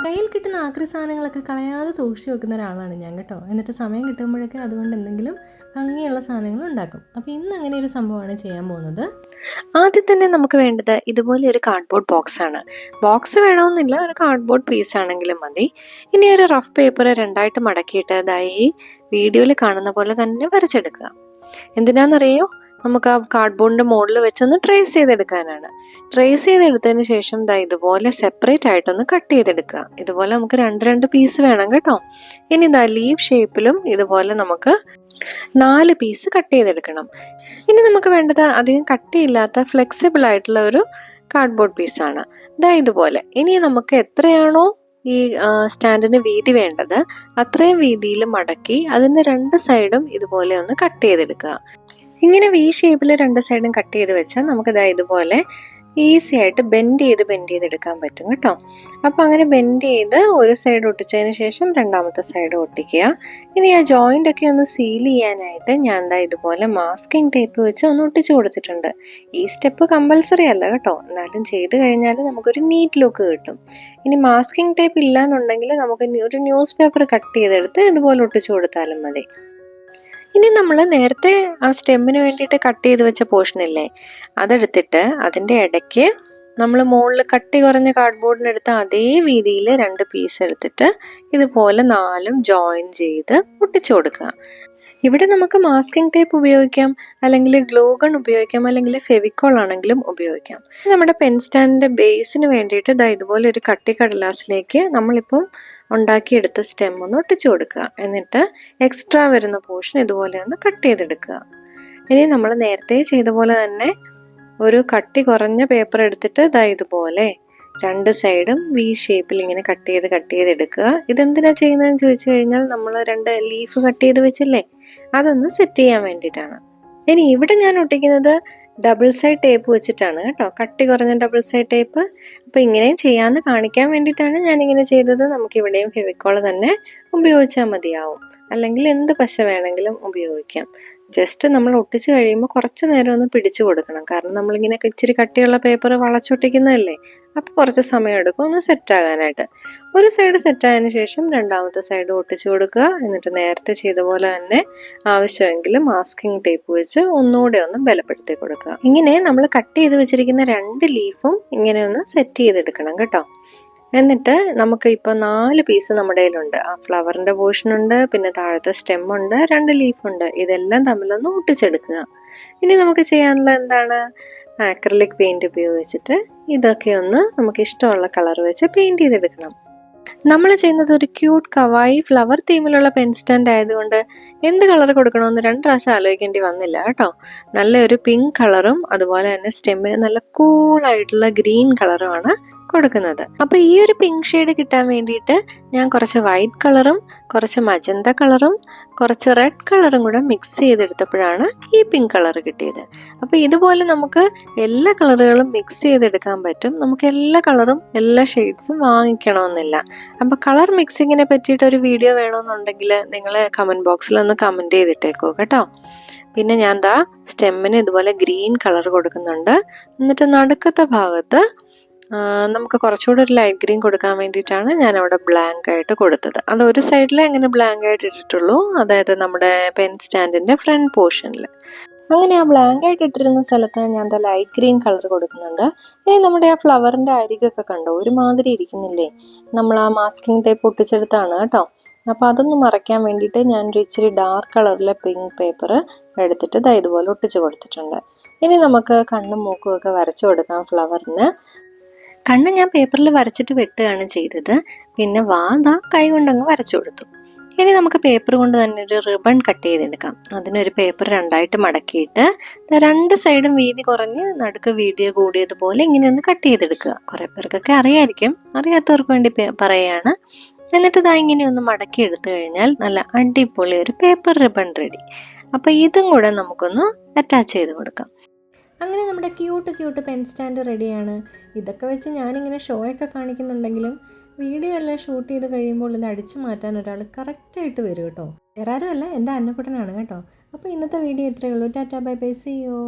കയ്യിൽ കിട്ടുന്ന ആക്രി സാധനങ്ങളൊക്കെ കളയാതെ സൂക്ഷിച്ച് വെക്കുന്ന ഒരാളാണ് ഞാൻ കേട്ടോ. എന്നിട്ട് സമയം കിട്ടുമ്പോഴൊക്കെ അതുകൊണ്ട് എന്തെങ്കിലും ഭംഗിയുള്ള സാധനങ്ങൾ ഉണ്ടാക്കും. അപ്പോൾ ഇന്ന് അങ്ങനെ ഒരു സംഭവമാണ് ചെയ്യാൻ പോകുന്നത്. ആദ്യം തന്നെ നമുക്ക് വേണ്ടത് ഇതുപോലെ ഒരു കാർഡ്ബോർഡ് ബോക്സ് ആണ്. ബോക്സ് വേണമെന്നില്ല, ഒരു കാർഡ്ബോർഡ് പീസ് ആണെങ്കിലും മതി. ഇനി ഒരു റഫ് പേപ്പർ രണ്ടായിട്ട് മടക്കിയിട്ട് അതായി വീഡിയോയിൽ കാണുന്ന പോലെ തന്നെ വരച്ചെടുക്കുക. എന്തിനാണെന്നറിയോ? നമുക്ക് ആ കാർഡ്ബോർഡിന്റെ മുകളിൽ വെച്ചൊന്ന് ട്രേസ് ചെയ്തെടുക്കാനാണ്. ട്രേസ് ചെയ്തെടുത്തതിന് ശേഷം ഇതുപോലെ സെപ്പറേറ്റ് ആയിട്ടൊന്ന് കട്ട് ചെയ്തെടുക്കുക. ഇതുപോലെ നമുക്ക് രണ്ട് പീസ് വേണം കേട്ടോ. ഇനി ലീവ് ഷേപ്പിലും ഇതുപോലെ നമുക്ക് 4 പീസ് കട്ട് ചെയ്തെടുക്കണം. ഇനി നമുക്ക് വേണ്ടത് അധികം കട്ടിയില്ലാത്ത ഫ്ലെക്സിബിൾ ആയിട്ടുള്ള ഒരു കാർഡ്ബോർഡ് പീസാണ്. ഇതുപോലെ. ഇനി നമുക്ക് എത്രയാണോ ഈ സ്റ്റാൻഡിന് വീതി വേണ്ടത് അത്രയും വീതിയിൽ മടക്കി അതിൻ്റെ 2 സൈഡും ഇതുപോലെ ഒന്ന് കട്ട് ചെയ്തെടുക്കുക. ഇങ്ങനെ വി ഷേപ്പിൽ 2 സൈഡും കട്ട് ചെയ്ത് വെച്ചാൽ നമുക്ക് ഇതുപോലെ ഈസി ആയിട്ട് ബെൻഡ് ചെയ്തെടുക്കാൻ പറ്റും കേട്ടോ. അപ്പോൾ അങ്ങനെ ബെൻഡ് ചെയ്ത് ഒരു സൈഡ് ഒട്ടിച്ചതിന് ശേഷം രണ്ടാമത്തെ സൈഡ് ഒട്ടിക്കുക. ഇനി ആ ജോയിൻ്റ് ഒക്കെ ഒന്ന് സീൽ ചെയ്യാനായിട്ട് ഞാൻ ഇതുപോലെ മാസ്കിംഗ് ടേപ്പ് വെച്ച് ഒന്ന് ഒട്ടിച്ചു കൊടുത്തിട്ടുണ്ട്. ഈ സ്റ്റെപ്പ് കമ്പൽസറി അല്ല കേട്ടോ, എന്നാലും ചെയ്ത് കഴിഞ്ഞാൽ നമുക്കൊരു നീറ്റ് ലുക്ക് കിട്ടും. ഇനി മാസ്കിംഗ് ടേപ്പ് ഇല്ല എന്നുണ്ടെങ്കിൽ നമുക്ക് ഒരു ന്യൂസ് പേപ്പർ കട്ട് ചെയ്തെടുത്ത് ഇതുപോലെ ഒട്ടിച്ചു കൊടുത്താലും മതി. ഇനി നമ്മൾ നേരത്തെ ആ സ്റ്റെമ്മിന് വേണ്ടിയിട്ട് കട്ട് ചെയ്ത് വെച്ച പോർഷനില്ലേ, അതെടുത്തിട്ട് അതിൻ്റെ ഇടയ്ക്ക് നമ്മൾ മുകളിൽ കട്ടി കുറഞ്ഞ കാർഡ്ബോർഡിനെടുത്ത അതേ വീതിയിൽ 2 പീസ് എടുത്തിട്ട് ഇതുപോലെ 4ഉം ജോയിൻ ചെയ്ത് ഒട്ടിച്ചു കൊടുക്കുക. ഇവിടെ നമുക്ക് മാസ്കിംഗ് ടേപ്പ് ഉപയോഗിക്കാം, അല്ലെങ്കിൽ ഗ്ലൂ ഗൺ ഉപയോഗിക്കാം, അല്ലെങ്കിൽ ഫെവിക്കോൾ ആണെങ്കിലും ഉപയോഗിക്കാം. നമ്മുടെ പെൻ സ്റ്റാൻഡിന്റെ ബേസിന് വേണ്ടിയിട്ട് ഇതുപോലെ ഒരു കട്ടി കടലാസിലേക്ക് നമ്മളിപ്പം ഉണ്ടാക്കിയെടുത്ത സ്റ്റെം ഒന്ന് ഒട്ടിച്ചു കൊടുക്കുക. എന്നിട്ട് എക്സ്ട്രാ വരുന്ന പോർഷൻ ഇതുപോലെ ഒന്ന് കട്ട് ചെയ്തെടുക്കുക. ഇനി നമ്മൾ നേരത്തെ ചെയ്ത പോലെ തന്നെ ഒരു കട്ടി കുറഞ്ഞ പേപ്പർ എടുത്തിട്ട് ഇതുപോലെ 2 സൈഡും വി ഷേപ്പിൽ ഇങ്ങനെ കട്ട് ചെയ്തെടുക്കുക. ഇതെന്തിനാ ചെയ്യുന്നതെന്ന് ചോദിച്ചു കഴിഞ്ഞാൽ നമ്മൾ 2 ലീഫ് കട്ട് ചെയ്ത് വെച്ചില്ലേ, അതൊന്ന് സെറ്റ് ചെയ്യാൻ വേണ്ടിയിട്ടാണ്. ഇനി ഇവിടെ ഞാൻ ഒട്ടിക്കുന്നത് ഡബിൾ സൈഡ് ടേപ്പ് വെച്ചിട്ടാണ് കേട്ടോ, കട്ടി കുറഞ്ഞ ഡബിൾ സൈഡ് ടേപ്പ്. അപ്പോൾ ഇങ്ങനെയും ചെയ്യാമെന്ന് കാണിക്കാൻ വേണ്ടിയിട്ടാണ് ഞാനിങ്ങനെ ചെയ്തത്. നമുക്കിവിടെയും ഫെവിക്കോൾ തന്നെ ഉപയോഗിച്ചാൽ മതിയാവും, അല്ലെങ്കിൽ എന്ത് പശ വേണമെങ്കിലും ഉപയോഗിക്കാം. ജസ്റ്റ് നമ്മൾ ഒട്ടിച്ച് കഴിയുമ്പോൾ കുറച്ച് നേരം ഒന്ന് പിടിച്ചു കൊടുക്കണം, കാരണം നമ്മളിങ്ങനെ ഇച്ചിരി കട്ടിയുള്ള പേപ്പർ വളച്ചൊട്ടിക്കുന്നതല്ലേ, അപ്പോൾ കുറച്ച് സമയം എടുക്കും ഒന്ന് സെറ്റാകാനായിട്ട്. ഒരു സൈഡ് സെറ്റായതിനു ശേഷം രണ്ടാമത്തെ സൈഡ് ഒട്ടിച്ചു കൊടുക്കുക. എന്നിട്ട് നേരത്തെ ചെയ്ത പോലെ തന്നെ ആവശ്യമെങ്കിൽ മാസ്കിംഗ് ടേപ്പ് വെച്ച് ഒന്നുകൂടെ ഒന്ന് ബലപ്പെടുത്തി കൊടുക്കുക. ഇങ്ങനെ നമ്മൾ കട്ട് ചെയ്ത് വെച്ചിരിക്കുന്ന 2 ലീഫും ഇങ്ങനെ ഒന്ന് സെറ്റ് ചെയ്തെടുക്കണം കേട്ടോ. എന്നിട്ട് നമുക്ക് ഇപ്പോൾ 4 പീസ് നമ്മുടെ കയ്യിലുണ്ട്. ആ ഫ്ലവറിൻ്റെ പോർഷൻ ഉണ്ട്, പിന്നെ താഴത്തെ സ്റ്റെം ഉണ്ട്, 2 ലീഫുണ്ട്. ഇതെല്ലാം തമ്മിലൊന്ന് ഒട്ടിച്ചെടുക്കുക. ഇനി നമുക്ക് ചെയ്യാനുള്ള എന്താണ്, ആക്രിലിക് പെയിന്റ് ഉപയോഗിച്ചിട്ട് ഇതൊക്കെ ഒന്ന് നമുക്ക് ഇഷ്ടമുള്ള കളർ വെച്ച് പെയിന്റ് ചെയ്തെടുക്കണം. നമ്മൾ ചെയ്യുന്നത് ഒരു ക്യൂട്ട് കവായി ഫ്ലവർ തീമിലുള്ള പെൻ സ്റ്റാൻഡ് ആയതുകൊണ്ട് എന്ത് കളർ കൊടുക്കണമെന്ന് 2 പ്രാവശ്യം ആലോചിക്കേണ്ടി വന്നില്ല കേട്ടോ. നല്ലൊരു പിങ്ക് കളറും അതുപോലെ തന്നെ സ്റ്റെമ്മിന് നല്ല കൂളായിട്ടുള്ള ഗ്രീൻ കളറുമാണ് കൊടുക്കുന്നത്. അപ്പോൾ ഈ ഒരു പിങ്ക് ഷെയ്ഡ് കിട്ടാൻ വേണ്ടിയിട്ട് ഞാൻ കുറച്ച് വൈറ്റ് കളറും കുറച്ച് മജന്ത കളറും കുറച്ച് റെഡ് കളറും കൂടെ മിക്സ് ചെയ്തെടുത്തപ്പോഴാണ് ഈ പിങ്ക് കളർ കിട്ടിയത്. അപ്പോൾ ഇതുപോലെ നമുക്ക് എല്ലാ കളറുകളും മിക്സ് ചെയ്തെടുക്കാൻ പറ്റും. നമുക്ക് എല്ലാ കളറും എല്ലാ ഷെയ്ഡ്സും വാങ്ങിക്കണമെന്നില്ല. അപ്പോൾ കളർ മിക്സിങ്ങിനെ പറ്റിയിട്ട് ഒരു വീഡിയോ വേണമെന്നുണ്ടെങ്കിൽ നിങ്ങൾ കമൻറ്റ് ബോക്സിൽ ഒന്ന് കമൻറ്റ് ചെയ്തിട്ടേക്കോ കേട്ടോ. പിന്നെ ഞാൻ സ്റ്റെമ്മിന് ഇതുപോലെ ഗ്രീൻ കളർ കൊടുക്കുന്നുണ്ട്. എന്നിട്ട് നടുക്കത്തെ ഭാഗത്ത് നമുക്ക് കുറച്ചുകൂടെ ഒരു ലൈറ്റ് ഗ്രീൻ കൊടുക്കാൻ വേണ്ടിയിട്ടാണ് ഞാൻ അവിടെ ബ്ലാങ്ക് ആയിട്ട് കൊടുത്തത്. അത് ഒരു സൈഡിൽ അങ്ങനെ ബ്ലാങ്ക് ആയിട്ട് ഇട്ടിട്ടുള്ളൂ, അതായത് നമ്മുടെ പെൻ സ്റ്റാൻഡിൻ്റെ ഫ്രണ്ട് പോർഷനിൽ. അങ്ങനെ ആ ബ്ലാങ്ക് ആയിട്ട് ഇട്ടിരുന്ന സ്ഥലത്ത് ഞാൻ ലൈറ്റ് ഗ്രീൻ കളർ കൊടുക്കുന്നുണ്ട്. ഇനി നമ്മുടെ ആ ഫ്ലവറിൻ്റെ അരികൊക്കെ കണ്ടോ ഒരുമാതിരി ഇരിക്കുന്നില്ലേ, നമ്മൾ ആ മാസ്കിംഗ് ടേപ്പ് ഒട്ടിച്ചെടുത്താണ് കേട്ടോ. അപ്പോൾ അതൊന്ന് മറയ്ക്കാൻ വേണ്ടിയിട്ട് ഞാനൊരു ഇച്ചിരി ഡാർക്ക് കളറിലെ പിങ്ക് പേപ്പർ എടുത്തിട്ട് ഇതുപോലെ ഒട്ടിച്ച് കൊടുത്തിട്ടുണ്ട്. ഇനി നമുക്ക് കണ്ണും മൂക്കും ഒക്കെ വരച്ചു കൊടുക്കാം ഫ്ലവറിന്. കണ്ണ് ഞാൻ പേപ്പറിൽ വരച്ചിട്ട് വെട്ടുകയാണ് ചെയ്തത്. പിന്നെ കൈ കൊണ്ടങ്ങ് വരച്ചു കൊടുത്തു. ഇനി നമുക്ക് പേപ്പർ കൊണ്ട് തന്നെ ഒരു റിബൺ കട്ട് ചെയ്തെടുക്കാം. അതിനൊരു പേപ്പർ 2ആയിട്ട് മടക്കിയിട്ട് 2 സൈഡും വീതി കുറഞ്ഞ് നടുക്ക് വീതി കൂടിയതുപോലെ ഇങ്ങനെ ഒന്ന് കട്ട് ചെയ്തെടുക്കുക. കുറേ പേർക്കൊക്കെ അറിയായിരിക്കും, അറിയാത്തവർക്ക് വേണ്ടി പറയുകയാണ്. എന്നിട്ട് ഇങ്ങനെ ഒന്ന് മടക്കി എടുത്തു കഴിഞ്ഞാൽ നല്ല അടിപൊളി ഒരു പേപ്പർ റിബൺ റെഡി. അപ്പോൾ ഇതും കൂടെ നമുക്കൊന്ന് അറ്റാച്ച് ചെയ്ത് കൊടുക്കാം. അങ്ങനെ നമ്മുടെ ക്യൂട്ട് പെൻ സ്റ്റാൻഡ് റെഡിയാണ്. ഇതൊക്കെ വെച്ച് ഞാനിങ്ങനെ ഷോയൊക്കെ കാണിക്കുന്നുണ്ടെങ്കിലും വീഡിയോ എല്ലാം ഷൂട്ട് ചെയ്ത് കഴിയുമ്പോൾ ഇത് അടിച്ചു മാറ്റാൻ ഒരാൾ കറക്റ്റായിട്ട് വരും കേട്ടോ. വേറെ ആരും അല്ല, എൻ്റെ അന്നക്കുട്ടനാണ് കേട്ടോ. അപ്പോൾ ഇന്നത്തെ വീഡിയോ ഇത്രയേ ഉള്ളൂ. Tata bye bye, see U.